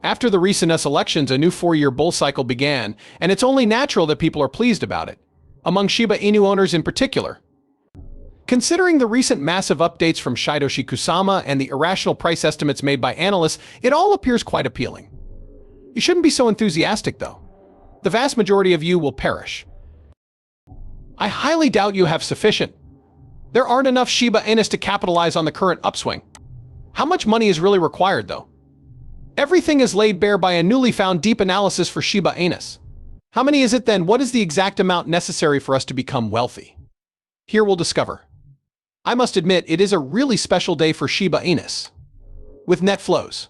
After the recent US elections, a new 4-year bull cycle began, and it's only natural that people are pleased about it, among Shiba Inu owners in particular. Considering the recent massive updates from Satoshi Kusama and the irrational price estimates made by analysts, it all appears quite appealing. You shouldn't be so enthusiastic, though. The vast majority of you will perish. I highly doubt you have sufficient. There aren't enough Shiba Inus to capitalize on the current upswing. How much money is really required, though? Everything is laid bare by a newly found deep analysis for Shiba Inus. How many is it then? What is the exact amount necessary for us to become wealthy? Here we'll discover. I must admit, it is a really special day for Shiba Inus, with net flows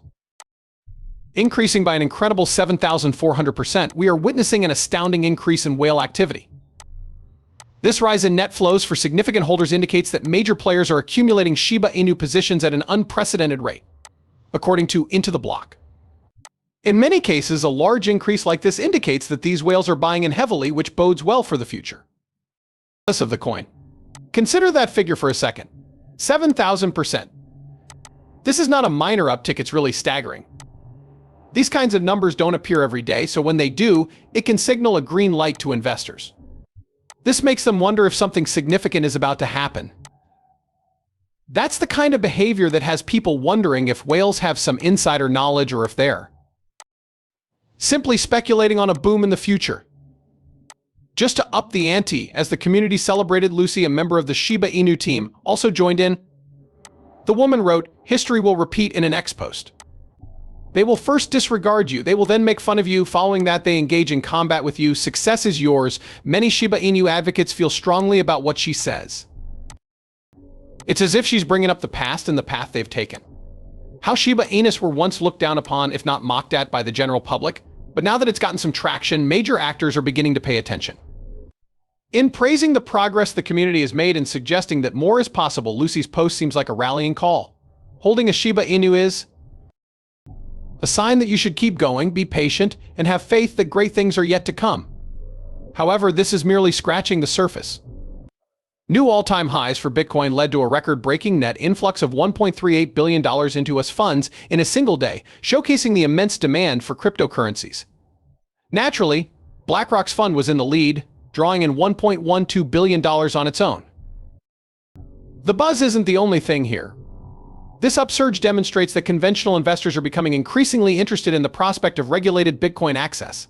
increasing by an incredible 7,400%. We are witnessing an astounding increase in whale activity. This rise in net flows for significant holders indicates that major players are accumulating Shiba Inu positions at an unprecedented rate, according to Into the Block. In many cases, a large increase like this indicates that these whales are buying in heavily, which bodes well for the future of the coin. Consider that figure for a second. 7,000%. This is not a minor uptick, it's really staggering. These kinds of numbers don't appear every day, so when they do, it can signal a green light to investors. This makes them wonder if something significant is about to happen. That's the kind of behavior that has people wondering if whales have some insider knowledge or if they're simply speculating on a boom in the future. Just to up the ante, as the community celebrated, Lucy, a member of the Shiba Inu team, also joined in. The woman wrote, "History will repeat in an X post. They will first disregard you, they will then make fun of you, following that they engage in combat with you. Success is yours." Many Shiba Inu advocates feel strongly about what she says. It's as if she's bringing up the past and the path they've taken. How Shiba Inus were once looked down upon, if not mocked at, by the general public, but now that it's gotten some traction, major actors are beginning to pay attention. In praising the progress the community has made and suggesting that more is possible, Lucy's post seems like a rallying call. Holding a Shiba Inu is a sign that you should keep going, be patient, and have faith that great things are yet to come. However, this is merely scratching the surface. New all-time highs for Bitcoin led to a record-breaking net influx of $1.38 billion into US funds in a single day, showcasing the immense demand for cryptocurrencies. Naturally, BlackRock's fund was in the lead, drawing in $1.12 billion on its own. The buzz isn't the only thing here. This upsurge demonstrates that conventional investors are becoming increasingly interested in the prospect of regulated Bitcoin access.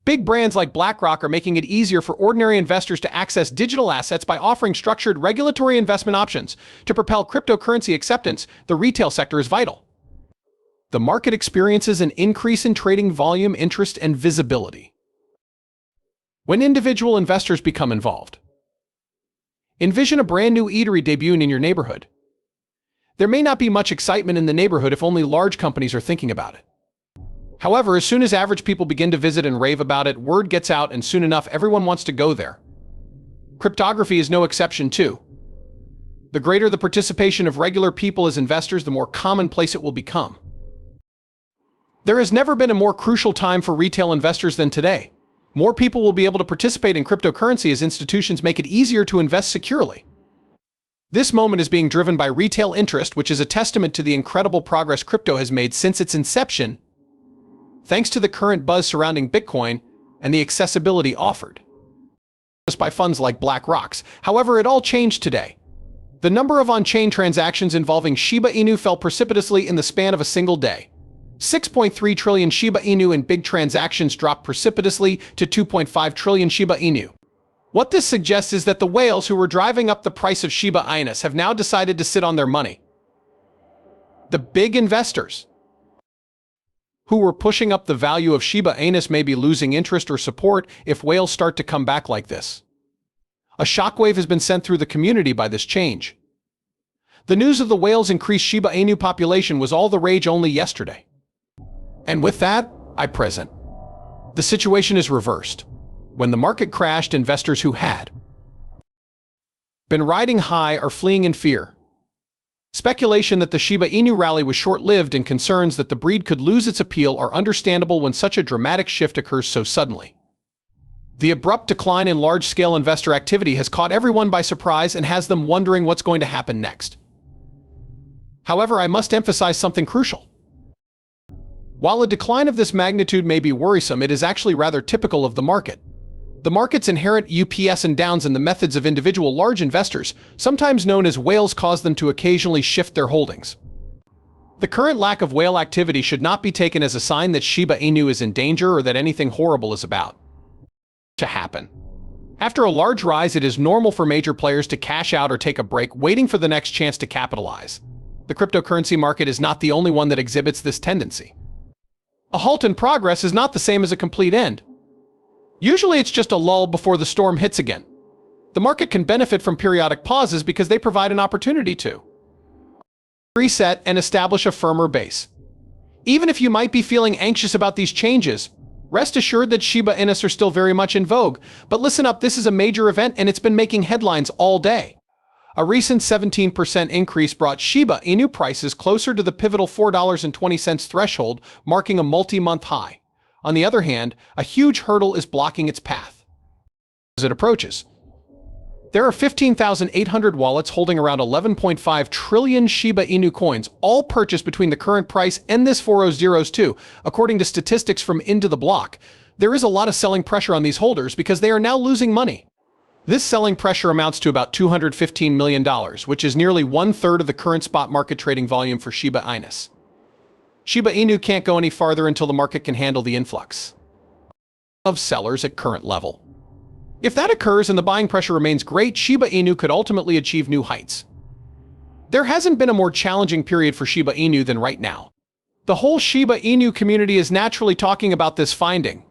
Big brands like BlackRock are making it easier for ordinary investors to access digital assets by offering structured regulatory investment options. To propel cryptocurrency acceptance, the retail sector is vital. The market experiences an increase in trading volume, interest, and visibility when individual investors become involved. Envision a brand new eatery debuting in your neighborhood. There may not be much excitement in the neighborhood if only large companies are thinking about it. However, as soon as average people begin to visit and rave about it, word gets out, and soon enough everyone wants to go there. Cryptography is no exception too. The greater the participation of regular people as investors, the more commonplace it will become. There has never been a more crucial time for retail investors than today. More people will be able to participate in cryptocurrency as institutions make it easier to invest securely. This moment is being driven by retail interest, which is a testament to the incredible progress crypto has made since its inception, thanks to the current buzz surrounding Bitcoin and the accessibility offered by funds like BlackRock's. However, it all changed today. The number of on-chain transactions involving Shiba Inu fell precipitously in the span of a single day. 6.3 trillion Shiba Inu in big transactions dropped precipitously to 2.5 trillion Shiba Inu. What this suggests is that the whales who were driving up the price of Shiba Inus have now decided to sit on their money. The big investors who were pushing up the value of Shiba Inus may be losing interest or support if whales start to come back like this. A shockwave has been sent through the community by this change. The news of the whales' increased Shiba Inu population was all the rage only yesterday. And with that, the situation is reversed. When the market crashed, investors who had been riding high are fleeing in fear. Speculation that the Shiba Inu rally was short-lived and concerns that the breed could lose its appeal are understandable when such a dramatic shift occurs so suddenly. The abrupt decline in large-scale investor activity has caught everyone by surprise and has them wondering what's going to happen next. However, I must emphasize something crucial. While a decline of this magnitude may be worrisome, it is actually rather typical of the market. The market's inherent ups and downs and the methods of individual large investors, sometimes known as whales, cause them to occasionally shift their holdings. The current lack of whale activity should not be taken as a sign that Shiba Inu is in danger or that anything horrible is about to happen. After a large rise, it is normal for major players to cash out or take a break, waiting for the next chance to capitalize. The cryptocurrency market is not the only one that exhibits this tendency. A halt in progress is not the same as a complete end. Usually it's just a lull before the storm hits again. The market can benefit from periodic pauses because they provide an opportunity to reset and establish a firmer base. Even if you might be feeling anxious about these changes, rest assured that Shiba Inus are still very much in vogue. But listen up, this is a major event and it's been making headlines all day. A recent 17% increase brought Shiba Inu prices closer to the pivotal $4.20 threshold, marking a multi-month high. On the other hand, a huge hurdle is blocking its path as it approaches. There are 15,800 wallets holding around 11.5 trillion Shiba Inu coins, all purchased between the current price and this 4002. According to statistics from Into the Block, there is a lot of selling pressure on these holders because they are now losing money. This selling pressure amounts to about $215 million, which is nearly one-third of the current spot market trading volume for Shiba Inus. Shiba Inu can't go any farther until the market can handle the influx of sellers at current level. If that occurs and the buying pressure remains great, Shiba Inu could ultimately achieve new heights. There hasn't been a more challenging period for Shiba Inu than right now. The whole Shiba Inu community is naturally talking about this finding.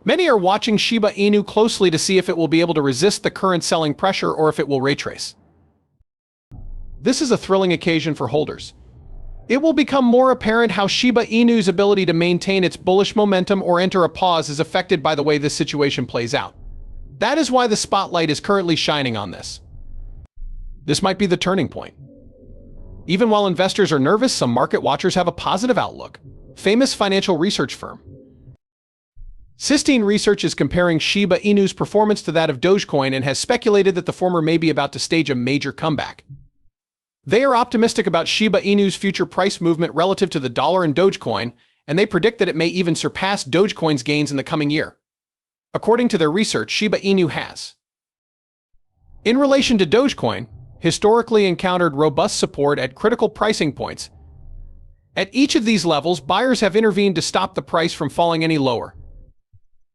Many are watching Shiba Inu closely to see if it will be able to resist the current selling pressure or if it will retrace. This is a thrilling occasion for holders. It will become more apparent how Shiba Inu's ability to maintain its bullish momentum or enter a pause is affected by the way this situation plays out. That is why the spotlight is currently shining on this. This might be the turning point. Even while investors are nervous, some market watchers have a positive outlook. Famous financial research firm Sistine Research is comparing Shiba Inu's performance to that of Dogecoin and has speculated that the former may be about to stage a major comeback. They are optimistic about Shiba Inu's future price movement relative to the dollar and Dogecoin, and they predict that it may even surpass Dogecoin's gains in the coming year. According to their research, Shiba Inu has, in relation to Dogecoin, historically encountered robust support at critical pricing points. At each of these levels, buyers have intervened to stop the price from falling any lower.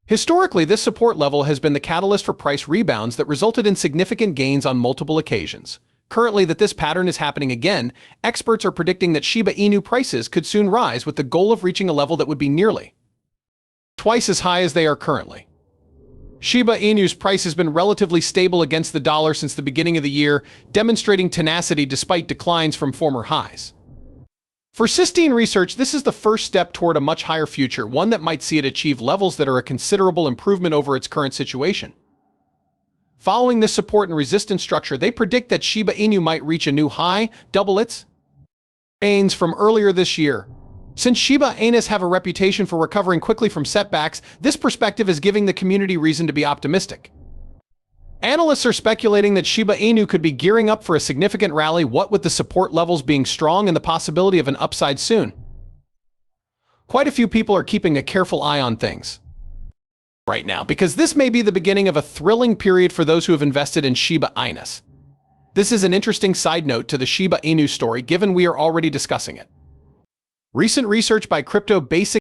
Historically, this support level has been the catalyst for price rebounds that resulted in significant gains on multiple occasions. Currently, that this pattern is happening again, experts are predicting that Shiba Inu prices could soon rise with the goal of reaching a level that would be nearly twice as high as they are currently. Shiba Inu's price has been relatively stable against the dollar since the beginning of the year, demonstrating tenacity despite declines from former highs. For Sistine Research, this is the first step toward a much higher future, one that might see it achieve levels that are a considerable improvement over its current situation. Following this support and resistance structure, they predict that Shiba Inu might reach a new high, double its gains from earlier this year. Since Shiba Inus have a reputation for recovering quickly from setbacks, this perspective is giving the community reason to be optimistic. Analysts are speculating that Shiba Inu could be gearing up for a significant rally, what with the support levels being strong and the possibility of an upside soon. Quite a few people are keeping a careful eye on things right now, because this may be the beginning of a thrilling period for those who have invested in Shiba Inus. This is an interesting side note to the Shiba Inu story, given we are already discussing it. Recent research by Crypto Basic